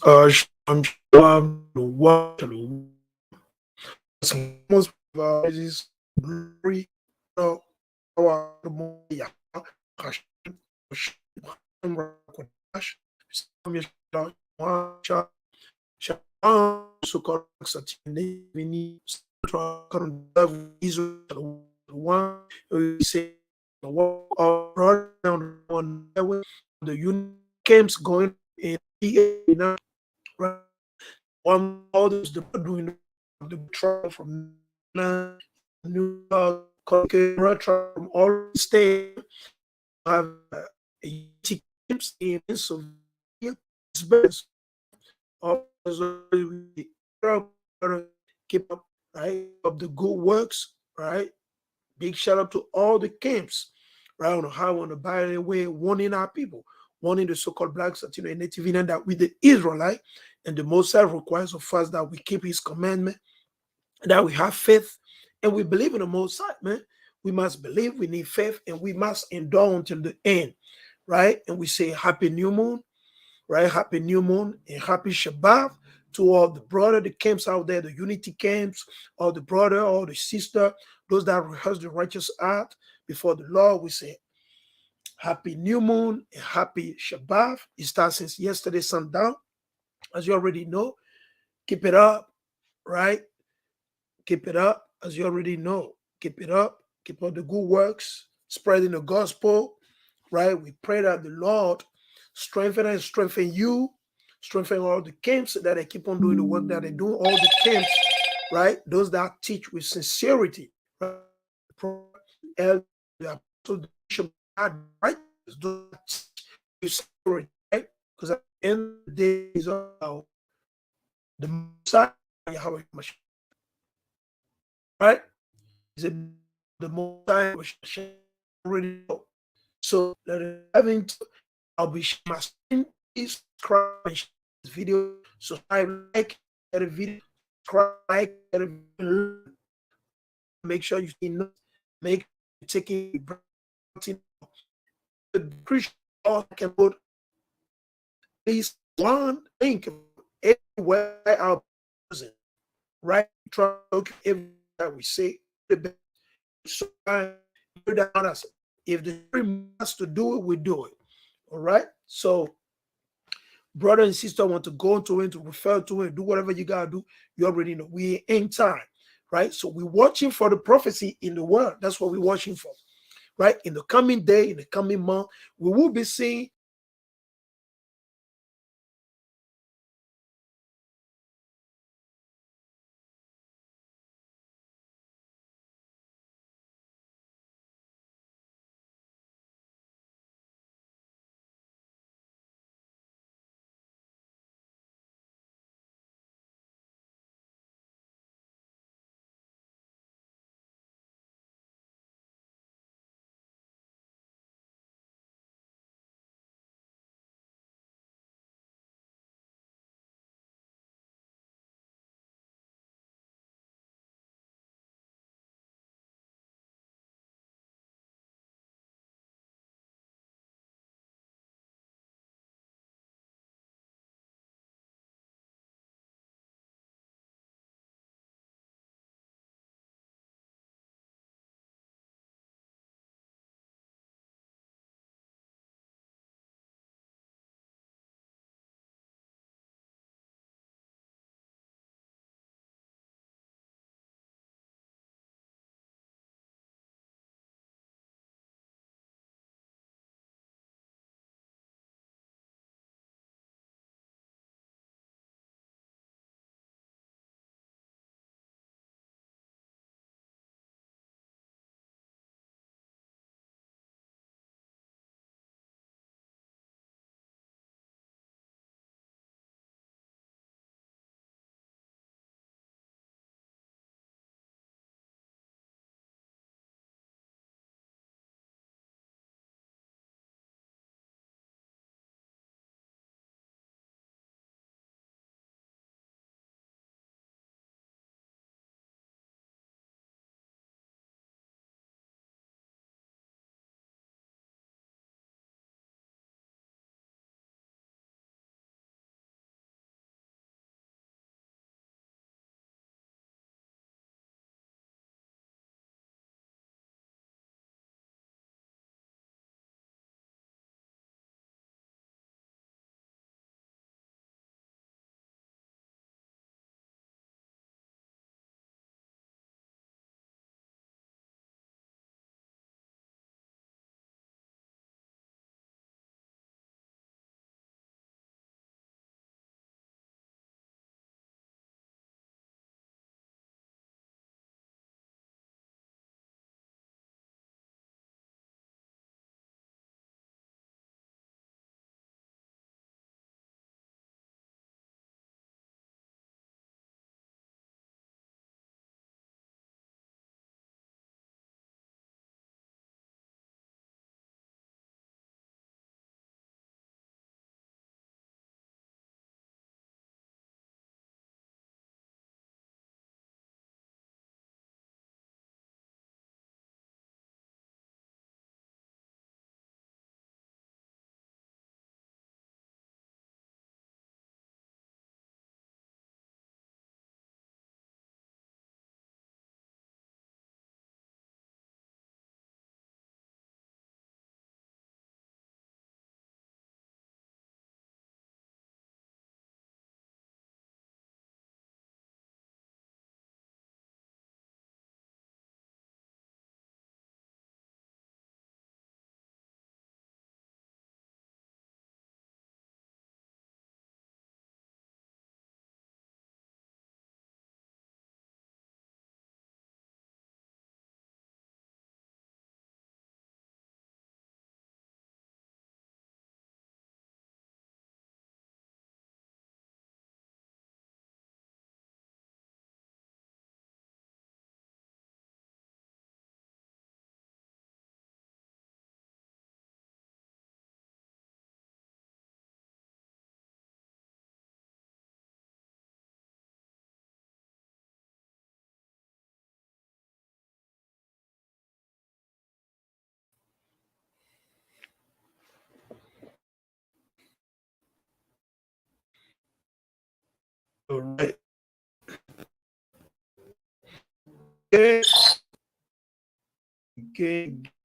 Shalom, shalom, shalom, shalom. Most praises, glory, uh, power, the more Yahweh, Hashem, Hashem, Rakodash, Shalom, Yeshua, Shalom, Shalom, so-called Saturday, Vini, Central, Israel, one, we say, the war of brother, one, the unit camps going in the right? One all those the doing the travel from New York, Connecticut, from all states have teams in Pennsylvania, Pittsburgh, all those we keep up, right? Of the good works, right? Big shout out to all the camps, right? On how on the Bible way, warning our people, warning the so-called blacks, Latino, and Native Indian that we the Israelite, and the Most High requires of us that we keep His commandment, that we have faith, and we believe in the Most High, man. We must believe, we need faith, and we must endure until the end, right? And we say Happy New Moon, right? Happy New Moon and Happy Shabbat to all the brother, the camps out there, the unity camps, all the brother, all the sister, those that rehearse the righteous art before the Lord. We say Happy New Moon and Happy Shabbat. It starts since yesterday sundown, as you already know. Keep it up, right? Keep it up, as you already know. Keep it up. Keep up the good works, spreading the gospel, right? We pray that the Lord strengthen you, strengthen all the camps that they keep on doing the work that they do, all the camps, right? Those that teach with sincerity, right? The apostle, the bishop, right? Those that teach with sincerity, right? Because at the end of the day, it's all about the Messiah, Yahweh Mashiach, right? Is it the Messiah already know? So let it having to I'll be sharing my screen. Please subscribe and share this video. Subscribe, like, share the video, subscribe, like, share the video. Make sure you see notes. Make sure you're taking the Christian all can put at least one link everywhere our present. Right? Try to look everything that we say. So if the Spirit wants to do it, we do it. All right. So brother and sister want to go into it, to refer to it, do whatever you gotta do, you already know. We ain't time, right? So we're watching for the prophecy in the world. That's what we're watching for, right? In the coming day, in the coming month, we will be seeing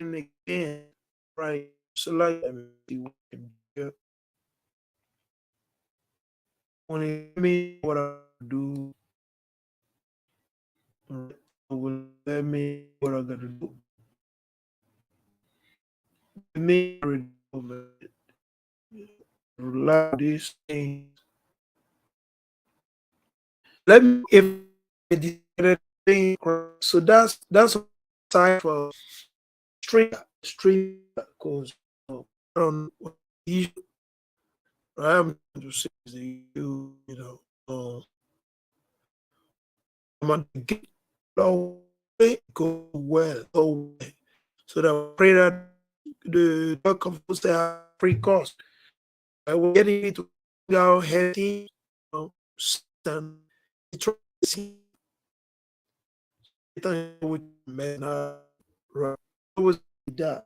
and again. Right. So like let me see what I can do. When it let me what I do, right, it will let me what I gotta do. Let me allow these things. Let me if the thing, so that's a sign for stream because I don't know what issue I'm trying to say is the I'm gonna get low go well, so that I pray that the comforts they have free cost. I was getting it to go ahead, and try to see with man, right? It was that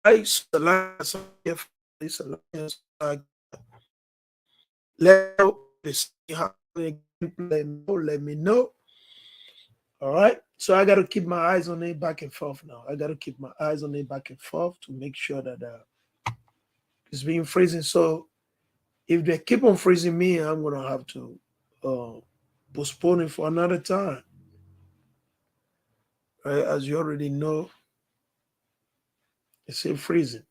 I alliance if this alliance let me see how they let me know. All right. So I gotta keep my eyes on it back and forth now. I gotta keep my eyes on it back and forth to make sure that it's being freezing. So if they keep on freezing me, I'm gonna have to uh, postpone it for another time. Right? As you already know, it's still freezing.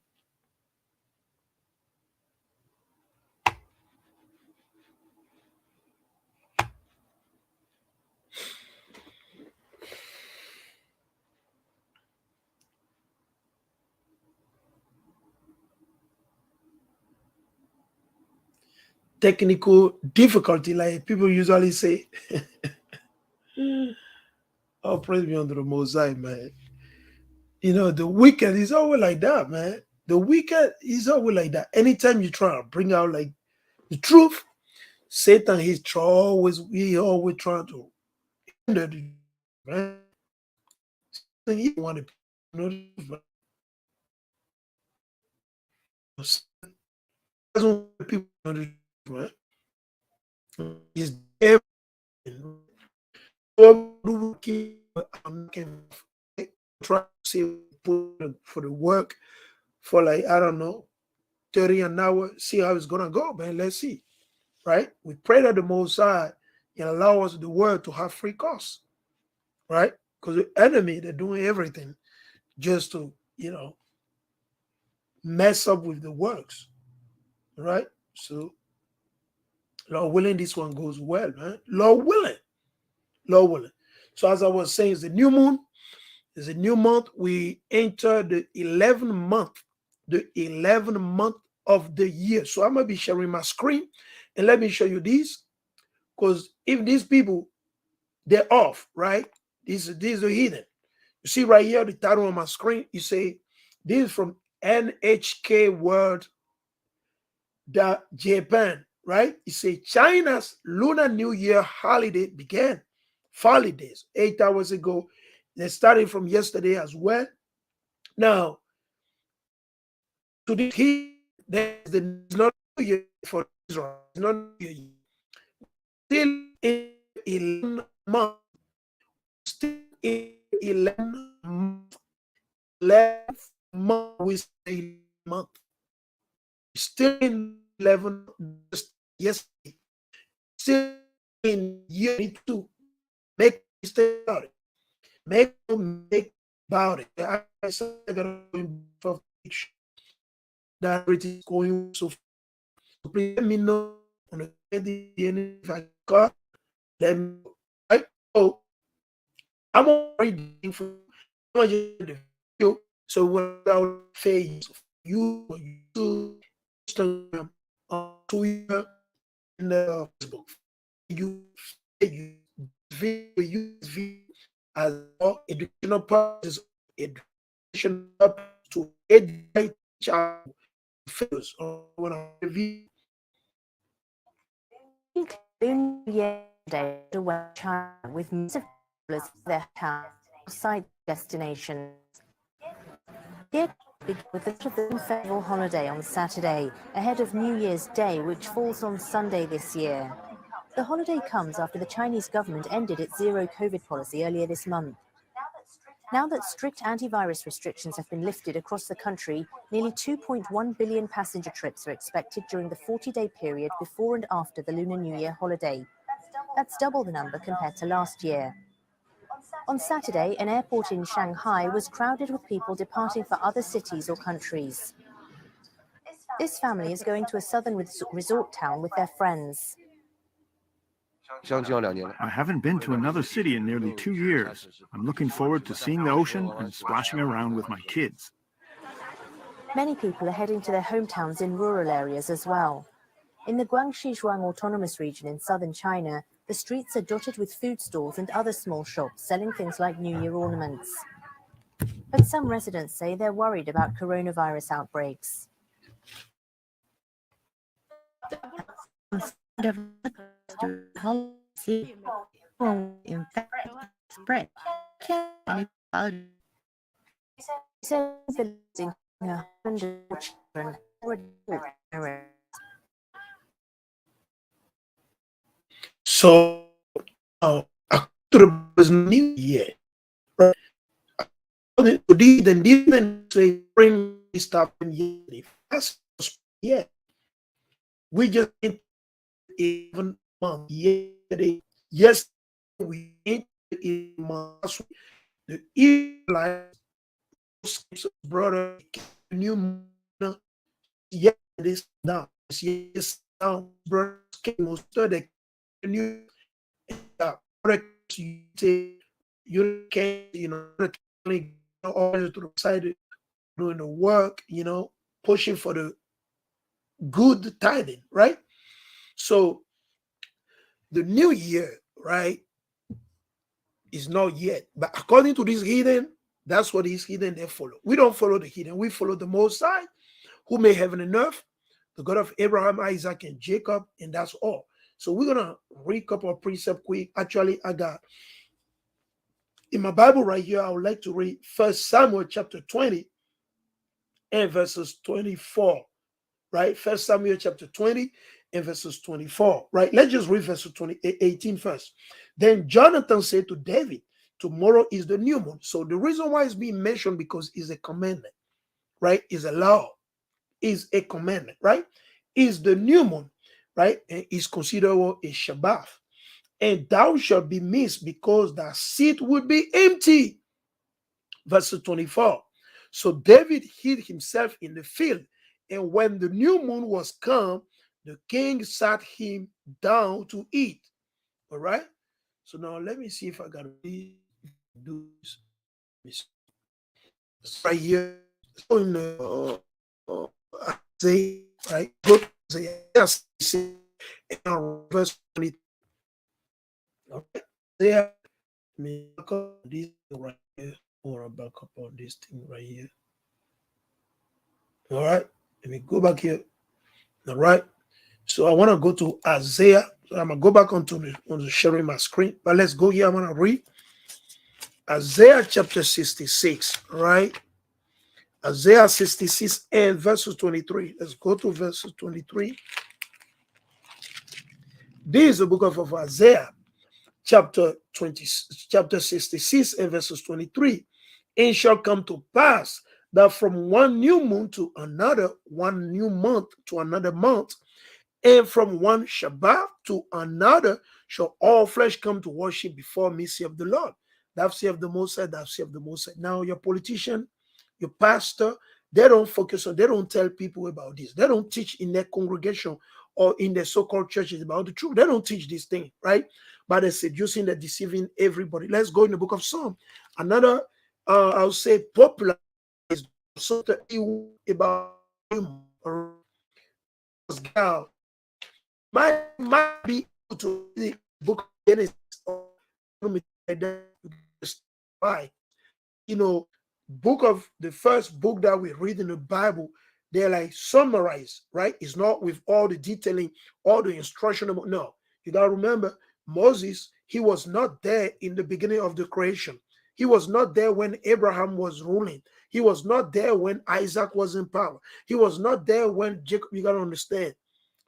Technical difficulty, like people usually say. Oh, praise be unto the Most High, man. The weekend is always like that, man. The weekend is always like that. Anytime you try to bring out like the truth, Satan he always trying to hinder the truth, man. He want to know the truth, man. Satan doesn't want people to know the truth, man. He's there. I'm making try to say for the work for like I don't know 30 an hour. See how it's gonna go, man. Let's see. Right? We pray that the Most High can allow us the word to have free course, right? Because the enemy, they're doing everything just to, mess up with the works, right? So, Lord willing, this one goes well, man. Lord willing, Lord willing. So, as I was saying, it's a new moon, it's a new month. We enter the 11th month, the 11th month of the year. So, I'm going to be sharing my screen and let me show you this because if these people they're off, right? These are hidden. You see right here, the title on my screen, you say, this is from NHK World Japan, right? You say China's Lunar New Year holiday began 4 days, 8 hours ago. They started from yesterday as well. Now, to this here, there's not New Year for Israel. It's not New Year. Still in 11 months. Still in 11 months. 11th month, we say month. Still in 11, just yesterday. Still in year need to make mistake about it. Make no mistake about it. I said I gotta go that everything is going so far. So please let me know on the if I got let me know. Right? Oh, I'm already for I'm just the video. So what I'll say you Instagram, Twitter, and Facebook. You use as for educational purposes, educational purposes to educate child failures on what I review. Lunar New Year Day underway in China with millions of travelers for their outside destinations. Here began with the start of the federal holiday on Saturday, ahead of New Year's Day, which falls on Sunday this year. The holiday comes after the Chinese government ended its zero COVID policy earlier this month. Now that strict antivirus restrictions have been lifted across the country, nearly 2.1 billion passenger trips are expected during the 40-day period before and after the Lunar New Year holiday. That's double the number compared to last year. On Saturday, an airport in Shanghai was crowded with people departing for other cities or countries. This family is going to a southern resort town with their friends. I haven't been to another city in nearly 2 years. I'm looking forward to seeing the ocean and splashing around with my kids. Many people are heading to their hometowns in rural areas as well. In the Guangxi Zhuang Autonomous Region in southern China, the streets are dotted with food stalls and other small shops selling things like New Year ornaments. But some residents say they're worried about coronavirus outbreaks. So after the new year, right? Then didn't say bring stuff in yesterday. Yeah, we just even month yesterday. Yes, we in month. The Israelites brother new month. Yeah, this now. Yes, now brothers came the new you say you can't, always to the side doing the work, pushing for the good tithing, right? So the new year, right, is not yet. But according to this heathen, that's what these heathen they follow. We don't follow the heathen, we follow the Most High, who made heaven and earth, the God of Abraham, Isaac, and Jacob, and that's all. So we're gonna recap our precept quick. Actually, I got in my Bible right here, I would like to read 1 Samuel chapter 20 and verses 24, right? 1 Samuel chapter 20 and verses 24, right? Let's just read verse 18 first. Then Jonathan said to David, tomorrow is the new moon. So the reason why it's being mentioned because it's a commandment, right? Is a law, is a commandment, right? Is the new moon, right? And is considered a Shabbat. And thou shalt be missed because thy seat will be empty. Verse 24. So David hid himself in the field, and when the new moon was come, the king sat him down to eat. All right. So now let me see if I can do this right here. So in Isaiah, right? Go to Isaiah, verse 20. All right. There, me back up this right here, or back up on this thing right here. All right, let me go back here. All right, so I want to go to Isaiah. So I'm gonna go back onto sharing my screen, but let's go here. I want to read Isaiah chapter 66. Right, Isaiah 66 and verses 23. Let's go to verses 23. This is the book of Isaiah, chapter 66 and verses 23. It shall come to pass that from one new moon to another, one new month to another month, and from one Shabbat to another, shall all flesh come to worship before me, saith the Lord. Thou saith the Most High, thou saith the Most High. Now, your politician, your pastor, they don't focus on, they don't tell people about this. They don't teach in their congregation or in their so-called churches about the truth. They don't teach this thing, right? But they're seducing, they're deceiving everybody. Let's go in the book of Psalm. Another, I'll say, popular is something about God. Might be able to the book of Genesis or why, book of the first book that we read in the Bible, they're like summarized, right? It's not with all the detailing, all the instruction about. No, you gotta remember, Moses, he was not there in the beginning of the creation. He was not there when Abraham was ruling. He was not there when Isaac was in power. He was not there when Jacob. You gotta understand.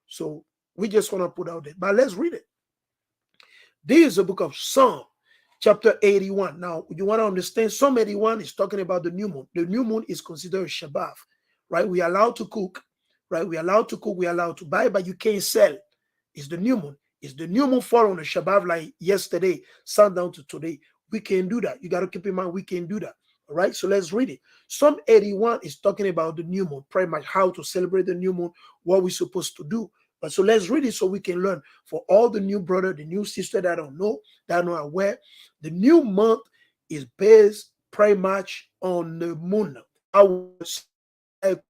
So we just want to put out there, but let's read it. This is the book of Psalm, chapter 81. Now, you want to understand, Psalm 81 is talking about the new moon. The new moon is considered a Shabbat, right? We are allowed to cook, right? We are allowed to cook, we are allowed to buy, but you can't sell. It's the new moon. It's the new moon fall on the Shabbat like yesterday, sundown to today. We can do that. You got to keep in mind we can do that. All right, so let's read it. Psalm 81 is talking about the new moon, pretty much how to celebrate the new moon, what we're supposed to do. But so let's read it so we can learn. For all the new brother, the new sister that don't know, that are not aware, the new month is based pretty much on the moon. I was like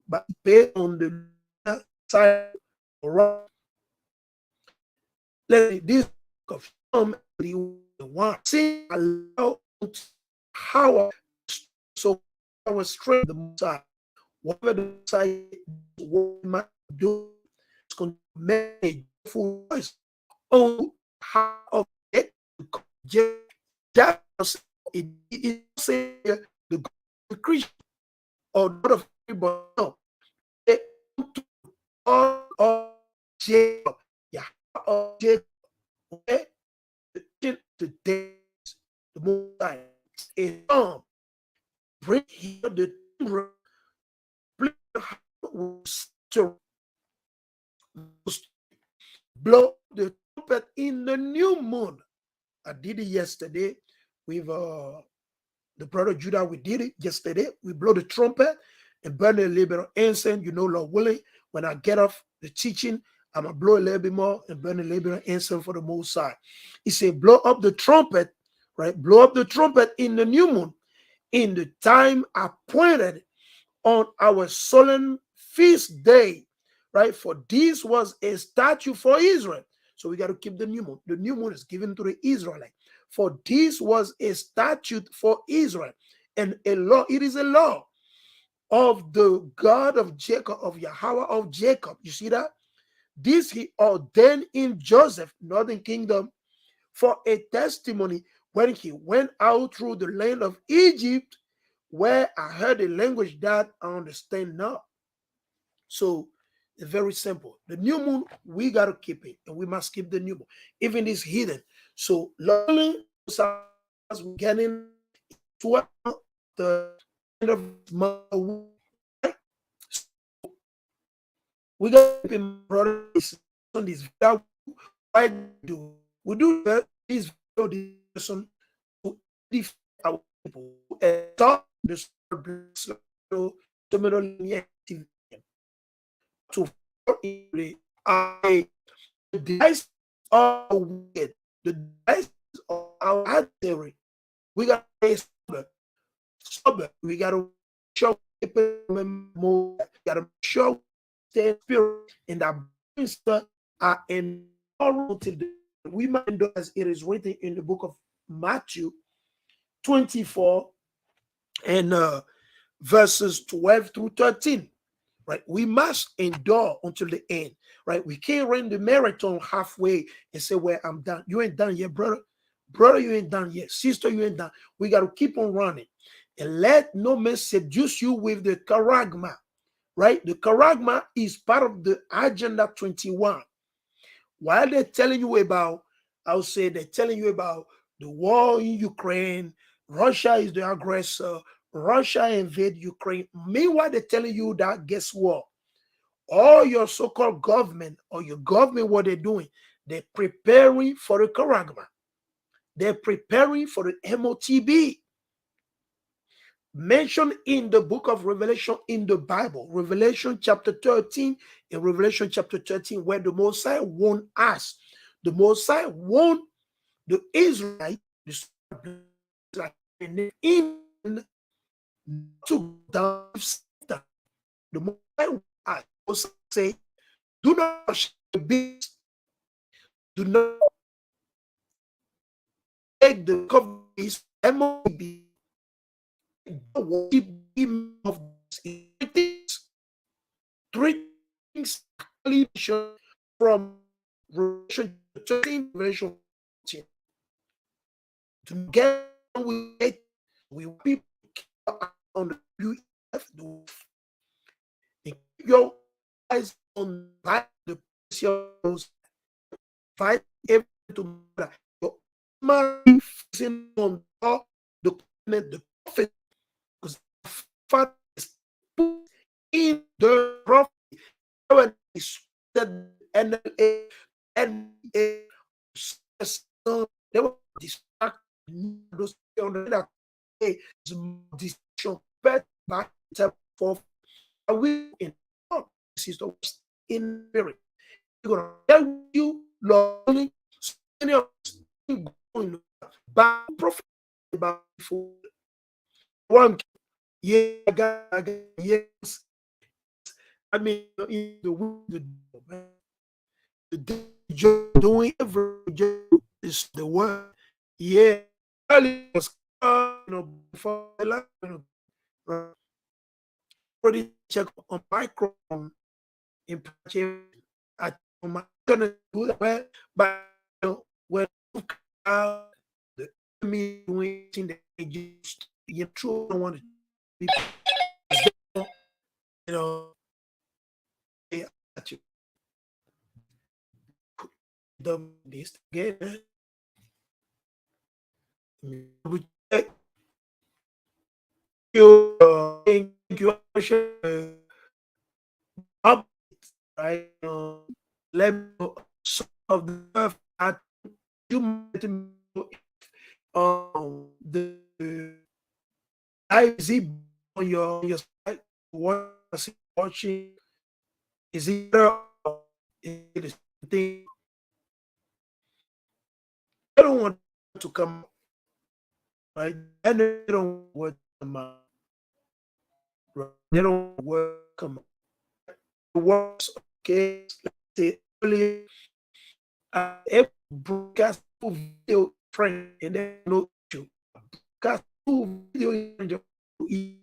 but based on the side. Right. Let me this of Psalm 81 say allow how so our strength the Messiah. Whatever the Messiah what might do is going to make a full voice on how of it just it say the Christian or not of everybody no they come to all of Jacob, yeah, of Jacob, okay, the days, the most time, a storm, bring here the timber, blow the trumpet in the new moon. I did it yesterday with the brother Judah. We did it yesterday. We blow the trumpet and burn a little bit of incense. You know, Lord willing, when I get off the teaching, I'm going to blow a little bit more and burn a little bit of incense for the Most High. He said, blow up the trumpet, right? Blow up the trumpet in the new moon, in the time appointed on our solemn feast day, right? For this was a statute for Israel. So we got to keep the new moon. The new moon is given to the Israelites. For this was a statute for Israel and a law. It is a law of the God of Jacob, of Yahweh of Jacob. You see that? This he ordained in Joseph, northern kingdom, for a testimony when he went out through the land of Egypt, where I heard a language that I understand not. So it's very simple. The new moon, we got to keep it, and we must keep the new moon. Even it's hidden. So learning as we're getting toward the end of the month, right? So we got to keep in brother on this video. Why do we do this video lesson to defend our people and stop the to the device of wicked, the device of our adversary. We got to stay sober. We got to show people more. We got to show stay spirit in that are in all till we might do as it is written in the book of Matthew 24 and verses 12 through 13. Right, we must endure until the end. Right, we can't run the marathon halfway and say, well, I'm done. You ain't done yet, brother. Brother, you ain't done yet. Sister, you ain't done. We got to keep on running and let no man seduce you with the charagma. Right, the charagma is part of the agenda 21. While they're telling you about, I would say they're telling you about the war in Ukraine, Russia is the aggressor, Russia invade Ukraine. Meanwhile, they're telling you that, guess what? All your so-called government or your government, what they're doing, they're preparing for the charagma. They're preparing for the MOTB. Mentioned in the book of Revelation in the Bible, Revelation chapter 13 and Revelation chapter 13, where the Messiah warned us. The Messiah warned the Israelites in to down Satan. The Messiah say, do not be, do not take the covenant MOB, worship him of things. Three things from Revelation 13, Revelation 14. To get with it, we people on the UF, keep your eyes on the precious the prophet, because the Father is put in the prophet when he said NLA, NBA, they were distracted. Those on the is decision better by for we in this is the worst in spirit. You're gonna tell you, Lord, going by prophet about before one yeah, yes. I mean, in the job doing every job is the word. Yeah, early was before already check on micron in purchase. I'm gonna do that well, but when the enemy doing thing that they just true don't want to be, they actually done this again. Thank you, right? Let me know some of the stuff that you might know the is it on your site? What is it watching? Is it better or is it the same thing? I don't want to come right. And they don't want to come out. Right? They don't want to come out. It works okay. Let's say earlier every broadcast video friend and then no issue. Broadcast video in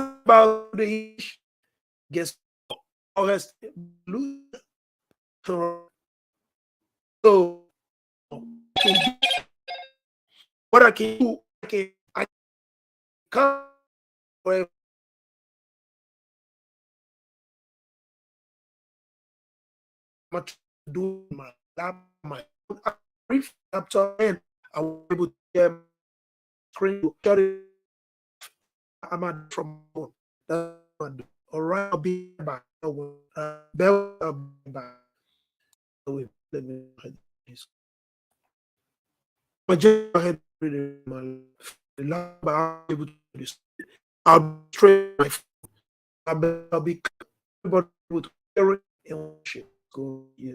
about the issue. Guess August lose. So what I can do, I can't much do my laptop and I was able to get screen shut it. I'm at from home. That's what I do. All right, I'll be back. Bell, I'll be back. Let me this. I just ahead with my lab. I'll be able to do this. I'll trade my phone. I'll be able to carry it and shit. Go, yeah.